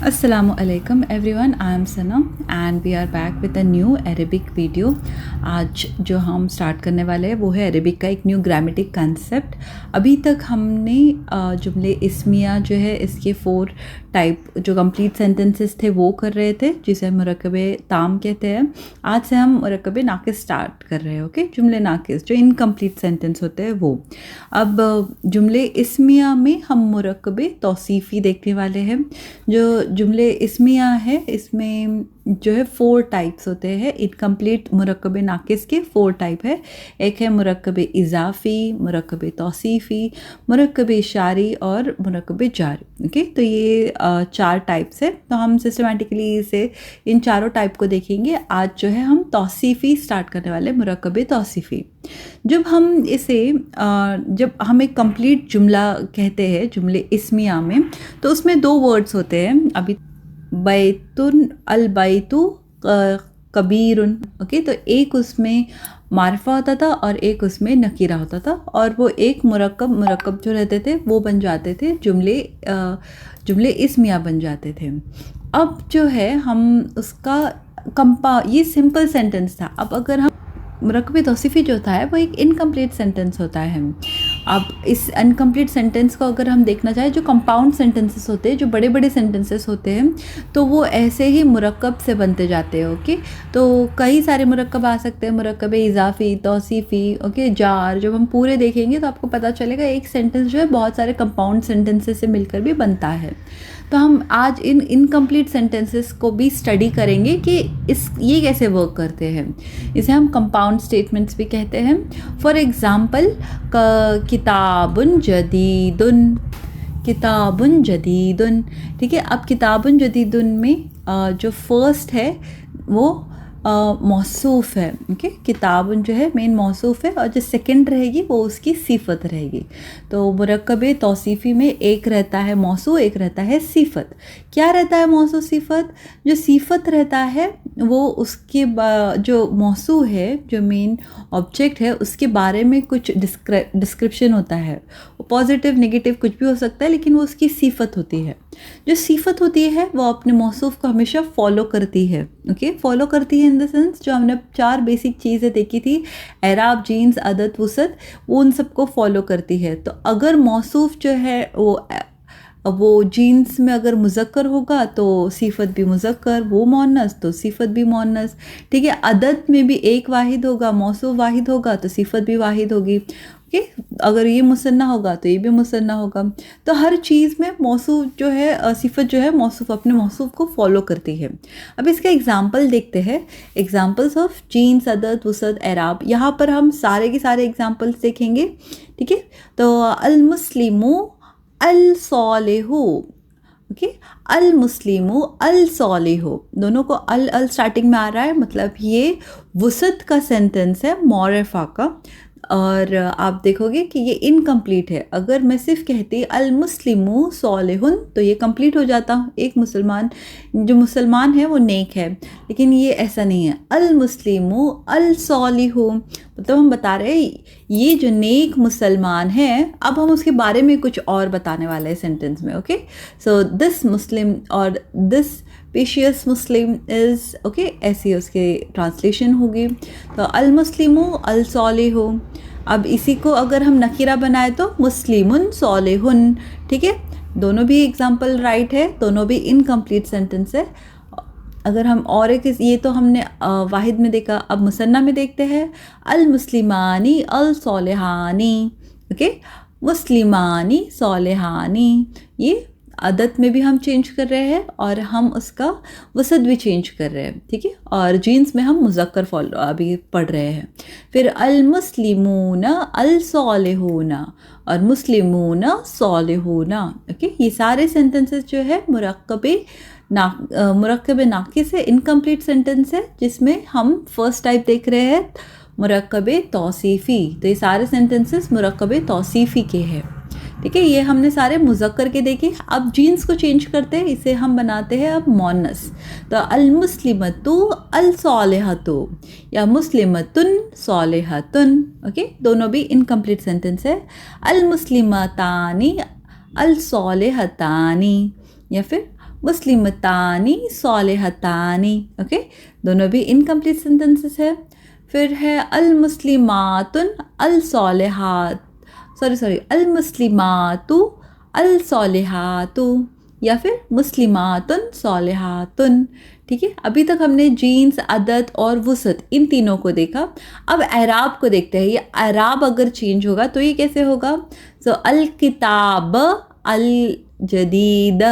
Assalamu alaikum everyone, I am Sana and we are back with a new Arabic video। आज जो हम start करने वाले हैं वो है अरेबिक का एक न्यू ग्रामेटिक कंसेप्ट। अभी तक हमने जुमले इस्मिया जो है इसके 4 टाइप जो कंप्लीट सेंटेंसेस थे वो कर रहे थे, जिसे हम मुरक्कबे ताम कहते हैं। आज से हम मुरक्कबे नाकिस स्टार्ट कर रहे हैं। ओके, जुमले नाकिस जो इनकम्प्लीट सेंटेंस होते हैं वो। अब जुमले इस्मिया में हम मुरक्कबे तौसीफ़ी देखने वाले हैं। जो जुमले इस्मिया है इसमें जो है 4 टाइप्स होते हैं। इनकम्प्लीट मुरक्कबे नाकिस के 4 टाइप है। एक है मुरक्कबे इजाफ़ी, मुरक्कबे तौसीफ़ी, मुरक्कबे इशारी और मुरक्कबे जारी। ओके, तो ये 4 टाइप्स है। तो हम सिस्टमेटिकली इसे इन चारों टाइप को देखेंगे। आज जो है हम तौसीफ़ी स्टार्ट करने वाले, मुरक्कबे तौसीफ़ी। जब हम इसे जब हम एक कंप्लीट जुमला कहते हैं जुमले इस्मिया में, तो उसमें 2 वर्ड्स होते हैं। अभी बैतुन, अल बैतु कबीरुन। ओके, तो एक उसमें मारफा होता था और एक उसमें नकीरा होता था, और वो एक मुरक्कब जो रहते थे वो बन जाते थे जुमले इस्मिया बन जाते थे। अब जो है हम उसका ये सिंपल सेंटेंस था। अब अगर हम मुरक्कबे तौसीफ़ी जो होता है वो एक इनकम्प्लीट सेंटेंस होता है। अब इस इनकम्प्लीट सेंटेंस को अगर हम देखना चाहें, जो कंपाउंड सेंटेंसेस होते हैं, जो बड़े बड़े सेंटेंसेस होते हैं, तो वो ऐसे ही मुरक्कब से बनते जाते हैं। ओके, तो कई सारे मुरक्कब आ सकते हैं, मुरक्कबे इजाफ़ी, तौसीफ़ी, ओके, जार। जब हम पूरे देखेंगे तो आपको पता चलेगा एक सेंटेंस जो है बहुत सारे कंपाउंड सेंटेंसेस से मिलकर भी बनता है। तो हम आज इन इनकम्प्लीट सेंटेंसेस को भी स्टडी करेंगे कि ये कैसे वर्क करते हैं। इसे हम कंपाउंड स्टेटमेंट्स भी कहते हैं। फॉर एग्ज़ाम्पल, किताबुन जदीदुन, किताबुन जदीदुन। ठीक है, अब किताबुन जदीदुन में जो फर्स्ट है वो मौसूफ़ है। ओके, किताबुन जो है मेन मौसूफ़ है और जो सेकंड रहेगी वो उसकी सिफ़त रहेगी। तो मुरक्कबे तौसीफ़ी में एक रहता है मौसू, एक रहता है सिफ़त। क्या रहता है मौसू सिफ़त? जो सिफ़त रहता है वो उसके जो मौसू है, जो मेन ऑब्जेक्ट है, उसके बारे में कुछ डिस्क्रिप्शन होता है। पॉजिटिव नेगेटिव कुछ भी हो सकता है, लेकिन वो उसकी सिफ़त होती है। जो सिफ़त होती है वो अपने मौसूफ़ को हमेशा फॉलो करती है। ओके, फॉलो करती है इन द सेंस जो हमने 4 बेसिक चीज़ें देखी थी, एराब, जीन्स, अदत, वसत, वो उन सबको फॉलो करती है। तो अगर मौसूफ़ जो है वो जीन्स में अगर मुज़क्कर होगा तो सिफ़त भी मुज़क्कर, वो मुअन्नस तो सिफ़त भी मुअन्नस। ठीक है, अदद में भी एक वाहिद होगा, मौसूफ़ वाहिद होगा तो सिफ़त भी वाहिद होगी। ओके, अगर ये मुसन्ना होगा तो ये भी मुसन्ना होगा। तो हर चीज़ में मौसूफ़ जो है, सिफ़त जो है, मौसूफ़ अपने मौसूफ़ को फॉलो करती है। अब इसका एग्जाम्पल देखते हैं। एग्जाम्पल्स ऑफ जीन्स, अदद, वसत, एराब। यहाँ पर हम सारे के सारे एग्जाम्पल्स देखेंगे। ठीक है, तो अल मुस्लिमु अल सॉलिहु। ओके, अल मुस्लिमु अल सॉलिहु, दोनों को अल स्टार्टिंग में आ रहा है, मतलब ये वसत का सेंटेंस है, मौरफा का। और आप देखोगे कि ये इनकम्प्लीट है। अगर मैं सिर्फ कहती अल मुस्लिमु सॉलिहुन तो ये कंप्लीट हो जाता। एक जो मुसलमान है वो नेक है, लेकिन ये ऐसा नहीं है। अल मुस्लिमु अल सॉलिहु, मतलब हम बता रहे हैं ये जो नेक मुसलमान है, अब हम उसके बारे में कुछ और बताने वाले हैं सेंटेंस में। ओके, सो दिस मुस्लिम और दिस पिशियस मुस्लिम इज़, ओके, ऐसी उसकी ट्रांसलेशन होगी। तो अल मुस्लिमु अल सॉलिहु। अब इसी को अगर हम नकीरा बनाए तो मुस्लिमुन सॉलिहुन। ठीक है, दोनों भी एग्जाम्पल राइट है, दोनों भी इनकम्प्लीट सेंटेंस है। अगर हम और एक, ये तो हमने वाहिद में देखा, अब मुसन्ना में देखते हैं। अल मुस्लिमानी अल सॉलिहानी। ओके, मुस्लिमानी सॉलिहानी, ये अदद में भी हम चेंज कर रहे हैं और हम उसका वसत भी चेंज कर रहे हैं। ठीक है, और जीन्स में हम मुज़क्कर फॉलो अभी पढ़ रहे हैं। फिर अल मुस्लिमूना अल सॉलिहूना और मुस्लिमूना सॉलिहूना। ओके, ये सारे सेंटेंसेस जो है मुरक्कबे नाकिस है, इनकम्प्लीट सेंटेंस है, जिसमें हम फर्स्ट टाइप देख रहे हैं मुरक्कबे तौसीफ़ी। तो ये सारे सेंटेंसेस मुरक्कबे तौसीफ़ी के हैं। ठीक है, ये हमने सारे मुज़क्कर के देखे। अब जीन्स को चेंज करते हैं, इसे हम बनाते हैं अब मुअन्नस। तो अल मुस्लिमतु अल सॉलिहतु या मुस्लिमतुन सॉलिहतुन। ओके, दोनों भी इनकम्प्लीट सेंटेंस है। अल मुस्लिमतानी अल सॉलिहतानी या फिर मुस्लिमतानी सालिहतानी, ओके, दोनों भी इनकम्प्लीट सेंटेंसेस है। फिर है अल मुस्लिमातुन अल सालिहात, अल मुस्लिमातु अल सालिहातु, या फिर मुस्लिमातुन सालिहातुन। ठीक है, अभी तक हमने जीन्स, अदद और वुसत इन तीनों को देखा। अब एराब को देखते हैं। ये एराब अगर चेंज होगा तो ये कैसे होगा? सो अल किताब अल जदीद,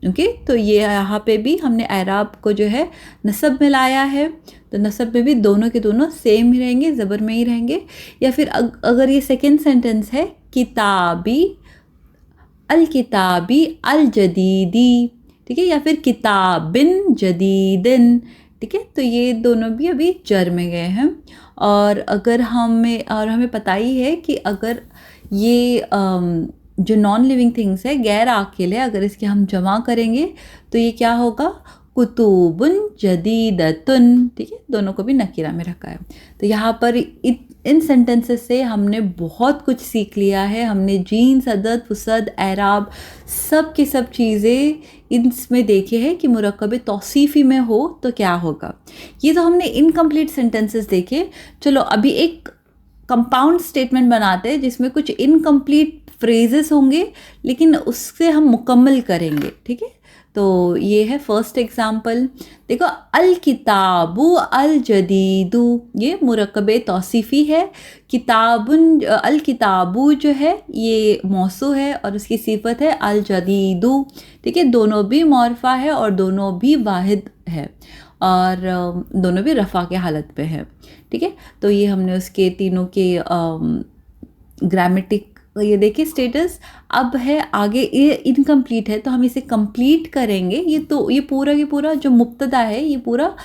ओके, तो ये यहाँ पे भी हमने एराब को जो है नसब में लाया है, तो नसब में भी दोनों के दोनों सेम ही रहेंगे, ज़बर में ही रहेंगे। या फिर अगर ये सेकेंड सेंटेंस है किताबी अल किताबी अल जदीदी, ठीक है, या फिर किताबिन जदीदिन, ठीक है, तो ये दोनों भी अभी जर में गए हैं। और अगर हमें पता ही है कि अगर ये जो नॉन लिविंग थिंग्स है, गैर आकिल है, अगर इसके हम जमा करेंगे तो ये क्या होगा? कुतुबुन जदीदतुन, ठीक है, दोनों को भी नकीरा में रखा है। तो यहाँ पर इन सेंटेंसेस से हमने बहुत कुछ सीख लिया है। हमने जीन्स, अदद, फुसद, एराब सब की सब चीज़ें इसमें देखे हैं कि मुरक्कब तौसीफ़ी में हो तो क्या होगा। ये तो हमने इनकम्प्लीट सेंटेंसेस देखे। चलो अभी एक कंपाउंड स्टेटमेंट बनाते हैं जिसमें कुछ इनकम्प्लीट फ्रेजेस होंगे लेकिन उससे हम मुकम्मल करेंगे, ठीक है। तो ये है फर्स्ट एग्जाम्पल। देखो, अल किताबु अल जदीदु, ये मुरक्कब तौसीफ़ी है। किताबुन, अल किताबु जो है ये मौसू है और उसकी सिफत है अल जदीदु, ठीक है, दोनों भी मौरफा है और दोनों भी वाहिद है और दोनों भी रफ़ा के हालत पे है, ठीक है। तो ये हमने उसके तीनों के ग्रामेटिक ये देखिए स्टेटस। अब है आगे, ये इनकम्प्लीट है तो हम इसे कंप्लीट करेंगे। ये पूरा जो मुब्तदा है ये पूरा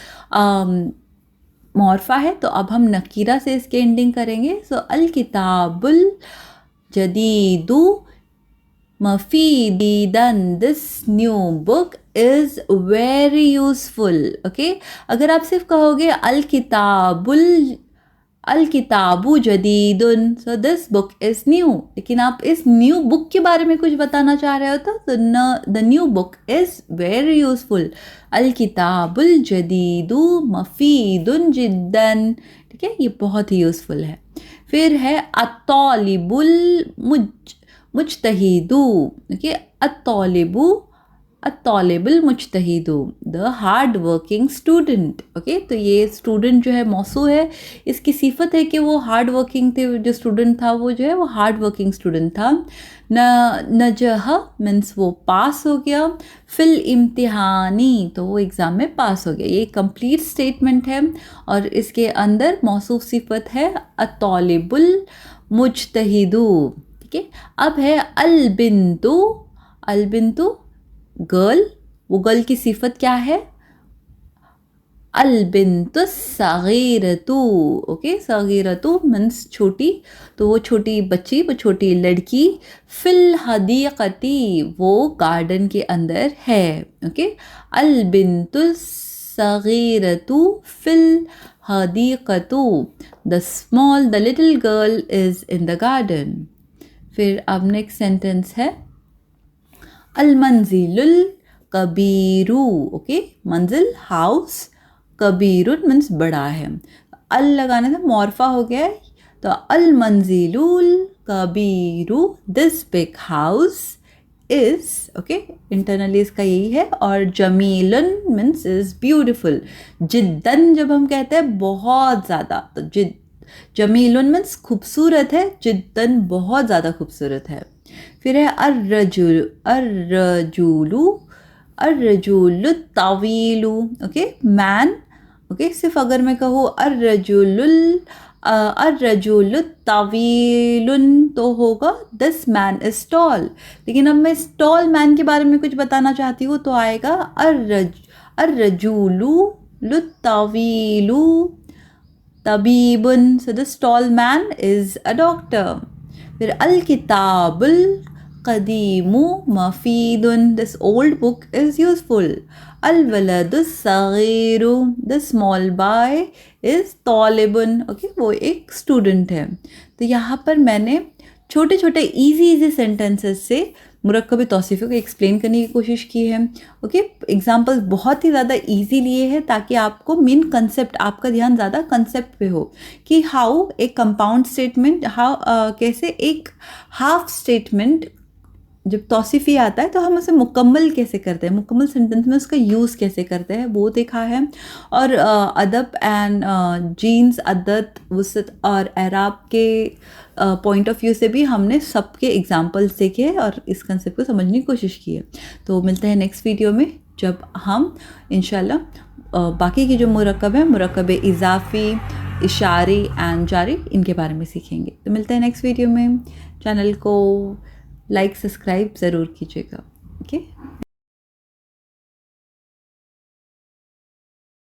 मौरफा है, तो अब हम नकीरा से इसके एंडिंग करेंगे। सो अल किताबुल जदीदु मफीदन, this new book is very useful, okay. अगर आप सिर्फ कहोगे अल किताबु जदीदुन, so this book is new, लेकिन आप इस न्यू बुक के बारे में कुछ बताना चाह रहे हो तो the new book is very useful. अल किताबुल जदीदु मफीदुन जिद्दन, ठीक है, ये बहुत ही यूज़फुल है। फिर है अत्तालिबुल मुज्तहिदु, ओके, अत्तालिबुल मुज्तहिदु, the hard working student, okay. तो ये स्टूडेंट जो है मौसू है, इसकी सिफत है कि वो हार्ड वर्किंग थे। जो स्टूडेंट था वो जो है वो हार्ड वर्किंग स्टूडेंट था। नजह मीन्स वो पास हो गया, फिल इम्तिहानी तो वो एग्ज़ाम में पास हो गया। ये कंप्लीट स्टेटमेंट है और इसके अंदर मौसूफ सिफत है अत्तालिबुल मुज्तहिदु, ठीक है। अब है अलबिंतु गर्ल, वो गर्ल की सिफत क्या है? अलबिंतु सगीरतु, ओके, सगीरतु मीन्स छोटी, तो वो छोटी बच्ची, वो छोटी लड़की। फिल हदीक़ती, वो गार्डन के अंदर है, ओके। अलबिंतु सगीरतु फिल हदीक़तु, the little girl is in the garden. फिर अब नेक्स्ट सेंटेंस है अल मंजिलुल कबीरू, ओके, मंजिल हाउस, कबीरुन मीन्स बड़ा है। अल लगाने से मौरफा हो गया है, तो अल मंजिलुल कबीरू, this big house is, okay, internally इसका यही है। और जमीलन मीन्स इज ब्यूटिफुल। जिद्दन जब हम कहते हैं बहुत ज़्यादा, तो जमीलन मीन्स खूबसूरत है, जिद्दन बहुत ज़्यादा खूबसूरत है। फिर है अर्रजुलु तवीलु, ओके, मैन, ओके। सिर्फ अगर मैं कहूँ अर्रजुलु तवीलुन तो होगा दिस मैन इज टॉल, लेकिन अब मैं इस टॉल मैन के बारे में कुछ बताना चाहती हूँ तो आएगा अर्रजुलु तवीलु तबीबुन, so this tall man is a doctor. फिर अल किताबुल क़दीमु मफीदुन, this old book is useful. अल वलदु सगीरु, द स्मॉल बॉय इज़ तालिबुन, ओके, वो एक स्टूडेंट है। तो यहाँ पर मैंने छोटे छोटे इजी सेंटेंसेस से मुरक्कब तौसीफ़ी को एक्सप्लेन करने की कोशिश की है। ओके, एग्जांपल्स बहुत ही ज़्यादा इजी लिए हैं ताकि आपको मेन कंसेप्ट, आपका ध्यान ज़्यादा कंसेप्ट पे हो कि हाउ एक कंपाउंड स्टेटमेंट, कैसे एक हाफ स्टेटमेंट जब तौसीफ़ी आता है तो हम उसे मुकम्मल कैसे करते हैं, मुकम्मल सेंटेंस में उसका यूज़ कैसे करते हैं, वो देखा है। और अदब एंड जीन्स, अदद, वसत और एराब के पॉइंट ऑफ व्यू से भी हमने सबके एग्जांपल्स देखे और इस कंसेप्ट को समझने की कोशिश की है। तो मिलते हैं नेक्स्ट वीडियो में जब हम इंशाल्लाह बाकी की जो मुरक्कब है, मुरक्कब इजाफ़ी, इशारी एंड जारी, इनके बारे में सीखेंगे। तो मिलते हैं नेक्स्ट वीडियो में। चैनल को लाइक सब्सक्राइब ज़रूर कीजिएगा। ओके।